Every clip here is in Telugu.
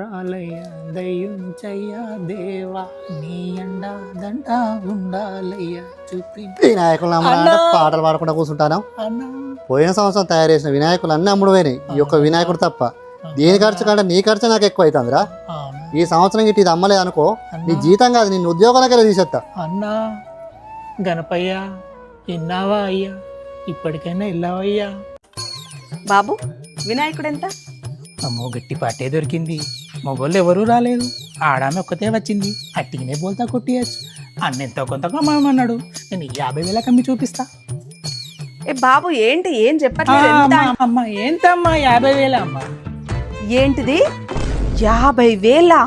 ఉండాలయ్యా దయ్యుంచయ్యా దేవా నీ అండా దండ ఉండాలయ్యా చూపి వినాయకులు అన్నా. పాటలు పాడకుండా కూర్చుంటాను. అన్నా పోయిన సంవత్సరం తయారు చేసిన వినాయకులు అన్ని అమ్ముడు పోయినాయి. ఈ యొక్క వినాయకుడు తప్ప దేని ఖర్చు కంటే నీ ఖర్చు నాకు ఎక్కువ అవుతుందిరా. అవునా. ఈ సంవత్సరం గిట్టి ఇది అమ్మలేదు అనుకో, నీ జీతం కాదు నిన్ను ఉద్యోగాలకే తీసేస్తా. అన్నా గణపయ్య విన్నావా అయ్యా, ఇప్పటికైనా వెళ్ళావయ్యా. బాబు వినాయకుడు ఎంత? అమ్మో గట్టి పాటే దొరికింది. మొగోళ్ళు ఎవరూ రాలేదు, ఆడామె ఒక్కతే వచ్చింది. అట్టిగానే బోల్తా కొట్టియచ్చు. అన్న ఎంతో కొంత కమ్మన్నాడు, నేను 50,000 కమ్మి చూపిస్తా. ఏ బాబు ఏంటి ఏం చెప్పట్లేదు? ఎంత? అమ్మ ఏంటమ్మా 50,000 అమ్మా? ఏంటిది 50,000?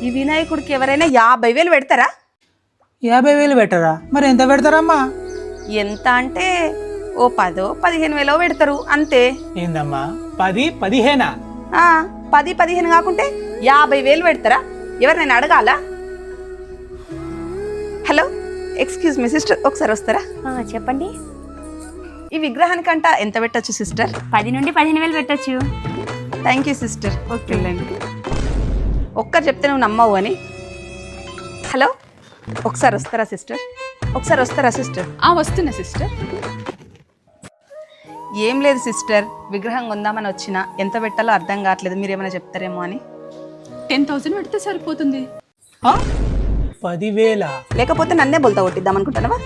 ఈ వినాయకుడికి ఎవరైనా 50,000 పెడతారా? 50,000 పెట్టరా? మరి ఎంత పెడతారమ్మా? ఎంత అంటే ఓ 10,000-15,000 పెడతారు అంతే. ఏందమ్మా 10-15? 10-15 కాకుంటే 50,000 పెడతారా? ఎవరినైనా అడగాలా? హలో ఎక్స్క్యూజ్ మీ సిస్టర్, ఒకసారి వస్తారా? చెప్పండి. ఈ విగ్రహానికంట ఎంత పెట్టచ్చు సిస్టర్? 10 నుండి 15,000 పెట్టచ్చు. Thank you sister. ఓకే వెళ్ళండి. ఒక్కరు చెప్తే నువ్వు నమ్మవు అని. హలో ఒకసారి వస్తారా సిస్టర్? ఒకసారి వస్తారా సిస్టర్? వస్తున్నా సిస్టర్. ఏం లేదు సిస్టర్, విగ్రహం కొందామని వచ్చిన, ఎంత పెట్టాలో అర్థం కావట్లేదు, మీరు ఏమైనా చెప్తారేమో అని. 10,000 పెడితే సరిపోతుంది. 10,000? లేకపోతే నన్నే బోల్తా కొట్టిద్దాం అనుకుంటున్నావా?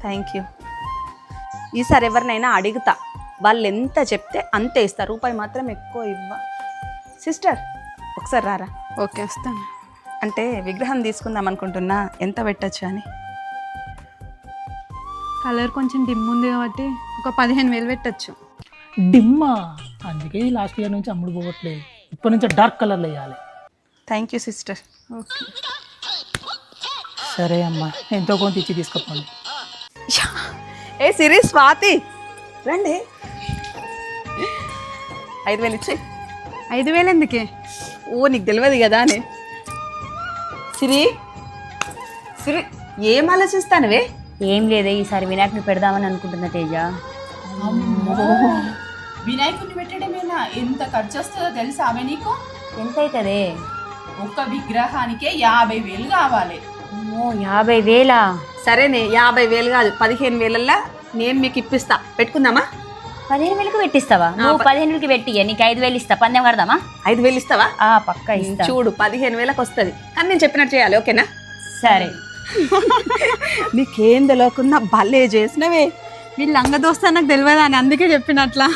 Thank you. ఈసారి ఎవరినైనా అడుగుతా, వాళ్ళు ఎంత చెప్తే అంతే ఇస్తా, రూపాయి మాత్రం ఎక్కువ ఇవ్వ. సిస్టర్ ఒకసారి రారా. ఓకే వస్తాను. అంటే విగ్రహం తీసుకుందాం అనుకుంటున్నా, ఎంత పెట్టచ్చు అని. కలర్ కొంచెం డిమ్ ఉంది కాబట్టి ఒక 15,000 పెట్టచ్చు. డిమ్మా? అందుకే లాస్ట్ ఇయర్ నుంచి అమ్ముడు పోవట్లేదు, ఇప్పటి నుంచి డార్క్ కలర్లో వేయాలి. Thank you sister. ఓకే సరే అమ్మా, ఎంతో కొంత ఇచ్చి తీసుకుపోండి. ఏ సిరి స్వాతి రండి. 5,000 ఇచ్చి. 5,000 ఎందుకే? ఓ నీకు తెలియదు కదా అని. సిరి సిరి ఏం ఆలోచిస్తానువే? ఏం లేదే, ఈసారి వినాయకుని పెడదామని అనుకుంటున్నా తేజ. వినాయకుడిని పెట్టడమేనా? ఎంత ఖర్చు వస్తుందో తెలుసా ఆమె నీకు? ఎంత అవుతుంది? ఒక్క విగ్రహానికే 50,000 కావాలి. అమ్మో 50,000? సరేనే 50,000 కాదు 15,000లా నేను మీకు ఇప్పిస్తా, పెట్టుకుందామా? 15,000కి పెట్టిస్తావా? నువ్వు 15,000కి పెట్టి నీకు 5,000 ఇస్తా. పందెం కడదామా? 5,000 ఇస్తావా? పక్కా ఇస్తా. చూడు 15,000కి వస్తుంది, కానీ నేను చెప్పినట్టు చేయాలి, ఓకేనా? సరే. నీకేం తెలియకుండా భలే చేసినవే. వీళ్ళు లంగ దోస్తా నాకు తెలియదా అని అందుకే చెప్పినట్లా.